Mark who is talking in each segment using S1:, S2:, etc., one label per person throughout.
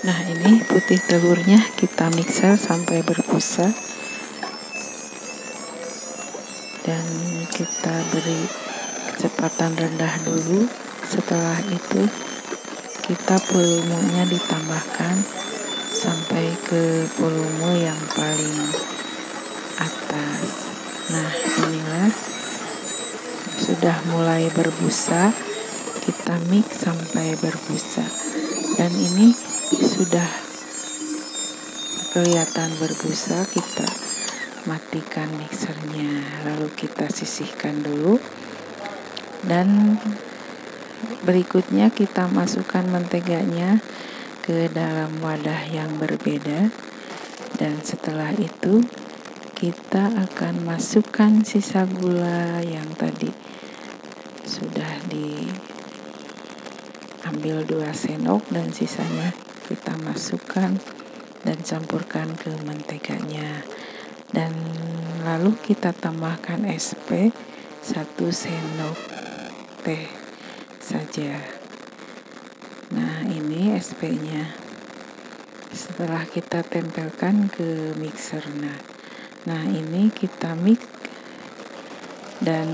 S1: Nah, ini putih telurnya kita mixer sampai berbusa dan kita beri kecepatan rendah dulu. Setelah itu kita volumenya ditambahkan sampai ke volume yang paling atas. Nah, inilah sudah mulai berbusa, kita mix sampai berbusa, dan ini sudah kelihatan berbusa. Kita matikan mixernya, lalu kita sisihkan dulu, dan berikutnya kita masukkan menteganya ke dalam wadah yang berbeda, dan setelah itu kita akan masukkan sisa gula yang tadi sudah diambil 2 sendok, dan sisanya kita masukkan dan campurkan ke menteganya, dan lalu kita tambahkan SP 1 sendok teh saja. Nah, ini SP-nya setelah kita tempelkan ke mixer. Nah, ini kita mix dan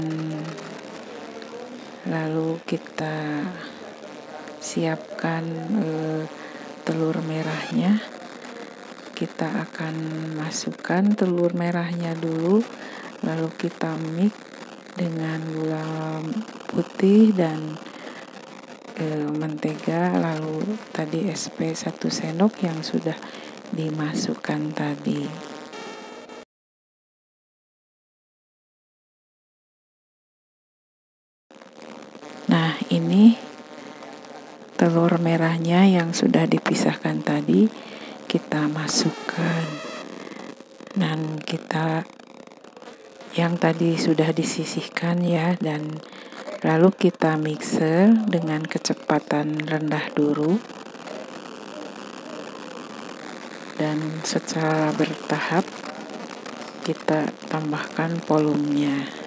S1: lalu kita siapkan telur merahnya. Kita akan masukkan telur merahnya dulu, lalu kita mix dengan gula putih dan mentega, lalu tadi SP 1 sendok yang sudah dimasukkan tadi. Nah, ini telur merahnya yang sudah dipisahkan tadi kita masukkan, dan kita yang tadi sudah disisihkan ya, dan lalu kita mixer dengan kecepatan rendah dulu, dan secara bertahap kita tambahkan volumenya.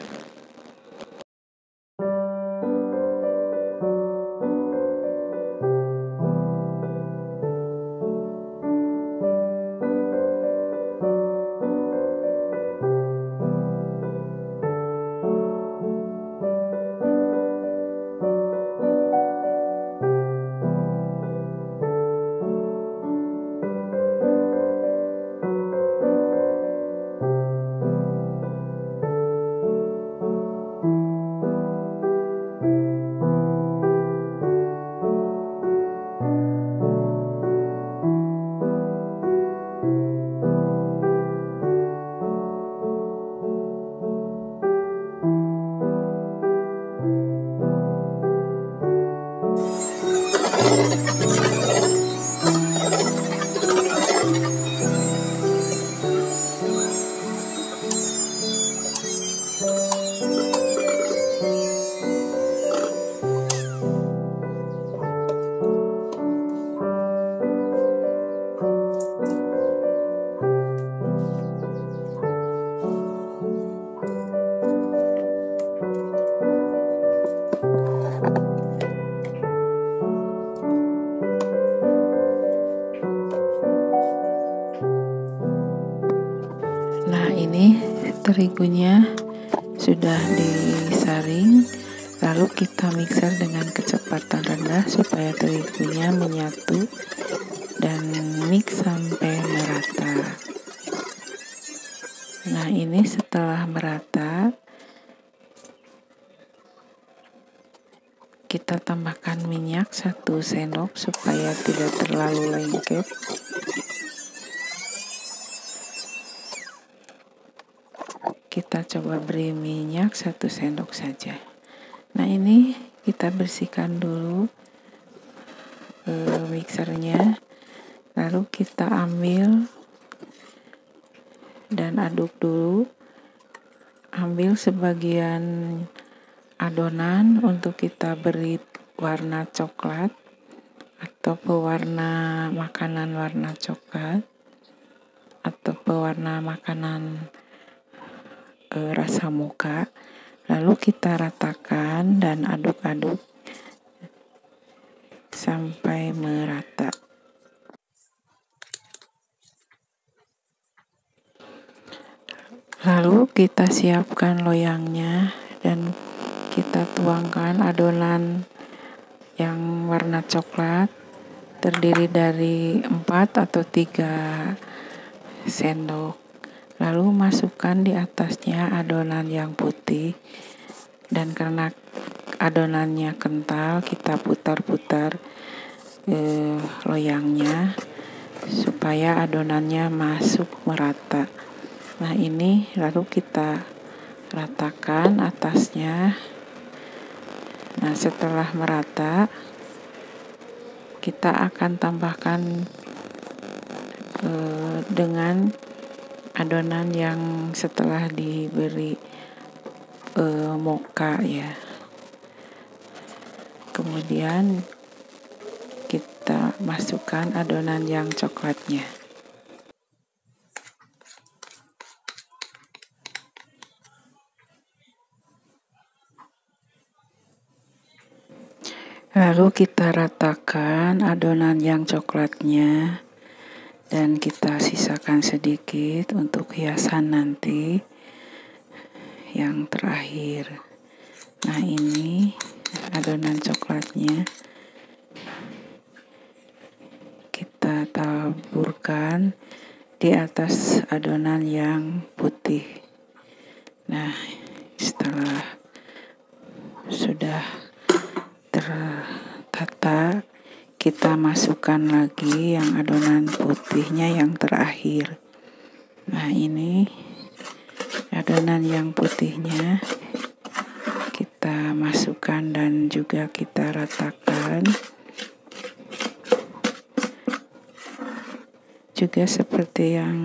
S1: Nah, ini terigunya sudah disaring, lalu kita mixer dengan kecepatan rendah supaya terigunya menyatu dan mix sampai merata. Nah, ini setelah merata kita tambahkan minyak 1 sendok supaya tidak terlalu lengket. Kita coba beri minyak 1 sendok saja. Nah, ini kita bersihkan dulu mixernya, lalu kita ambil dan aduk dulu. Ambil sebagian adonan untuk kita beri warna coklat atau pewarna makanan warna coklat atau pewarna makanan rasa mocha, lalu kita ratakan dan aduk-aduk sampai merata. Lalu kita siapkan loyangnya dan kita tuangkan adonan yang warna coklat, terdiri dari 4 atau 3 sendok. Lalu masukkan di atasnya adonan yang putih, dan karena adonannya kental, kita putar-putar loyangnya supaya adonannya masuk merata. Nah, ini lalu kita ratakan atasnya. Nah, setelah merata, kita akan tambahkan dengan adonan yang setelah diberi mocha ya. Kemudian kita masukkan adonan yang coklatnya. Lalu kita ratakan adonan yang coklatnya dan kita sisakan sedikit untuk hiasan nanti yang terakhir. Nah, ini adonan coklatnya kita taburkan di atas adonan yang putih. Nah, setelah sudah tertata, kita masukkan lagi yang adonan putihnya yang terakhir. Nah, ini adonan yang putihnya kita masukkan dan juga kita ratakan. Juga seperti yang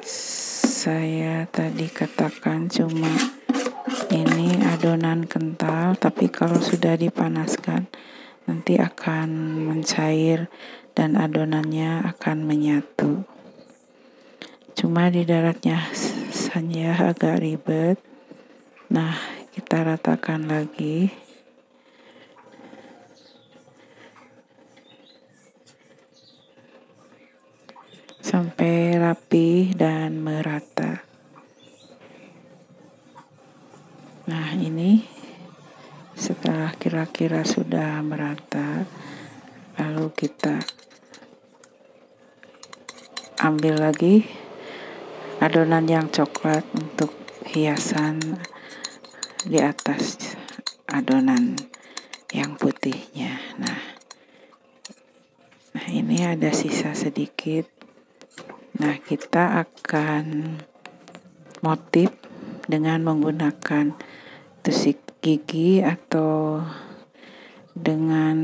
S1: saya tadi katakan, cuma ini adonan kental, tapi kalau sudah dipanaskan nanti akan mencair dan adonannya akan menyatu. Cuma di daratnya saja agak ribet. Nah, kita ratakan lagi. Sampai rapi dan merata. Nah, ini setelah kira-kira sudah merata, lalu kita ambil lagi adonan yang coklat untuk hiasan di atas adonan yang putihnya. Nah, ini ada sisa sedikit. Nah, kita akan motif dengan menggunakan tusuk gigi atau dengan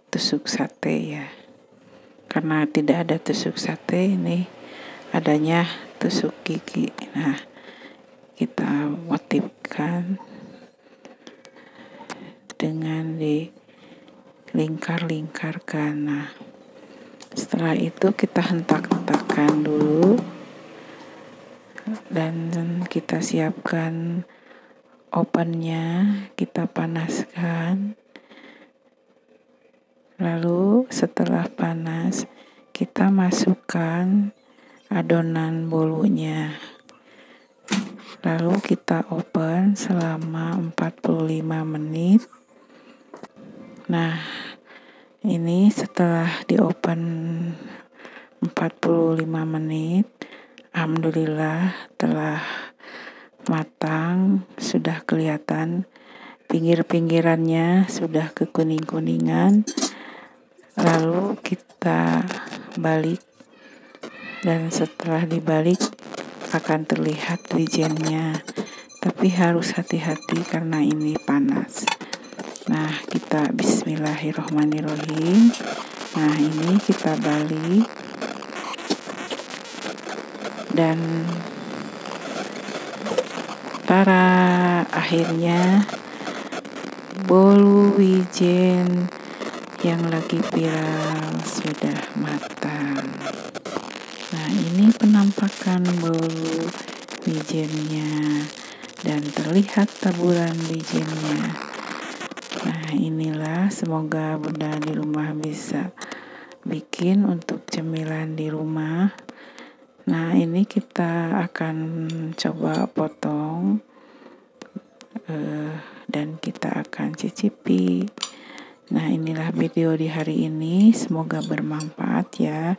S1: tusuk sate ya. Karena tidak ada tusuk sate, ini adanya tusuk gigi. Nah, kita motifkan dengan dilingkar-lingkarkan. Nah, setelah itu kita hentak-hentakan dulu dan kita siapkan ovennya, kita panaskan. Lalu setelah panas, kita masukkan adonan bolunya. Lalu kita oven selama 45 menit. Nah, ini setelah di oven 45 menit, alhamdulillah telah matang, sudah kelihatan pinggir-pinggirannya sudah kekuning-kuningan. Lalu kita balik, dan setelah dibalik akan terlihat wijennya, tapi harus hati-hati karena ini panas. Nah, kita bismillahirrohmanirrohim. Nah, ini kita balik dan akhirnya bolu wijen yang lagi viral sudah matang. Nah, ini penampakan bolu wijennya dan terlihat taburan wijennya. Nah, inilah, semoga Bunda di rumah bisa bikin untuk cemilan di rumah. Nah, ini kita akan coba potong dan kita akan cicipi. Nah, inilah video di hari ini, semoga bermanfaat ya.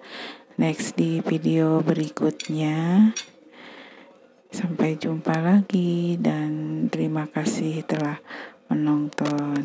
S1: Next di video berikutnya. Sampai jumpa lagi dan terima kasih telah menonton.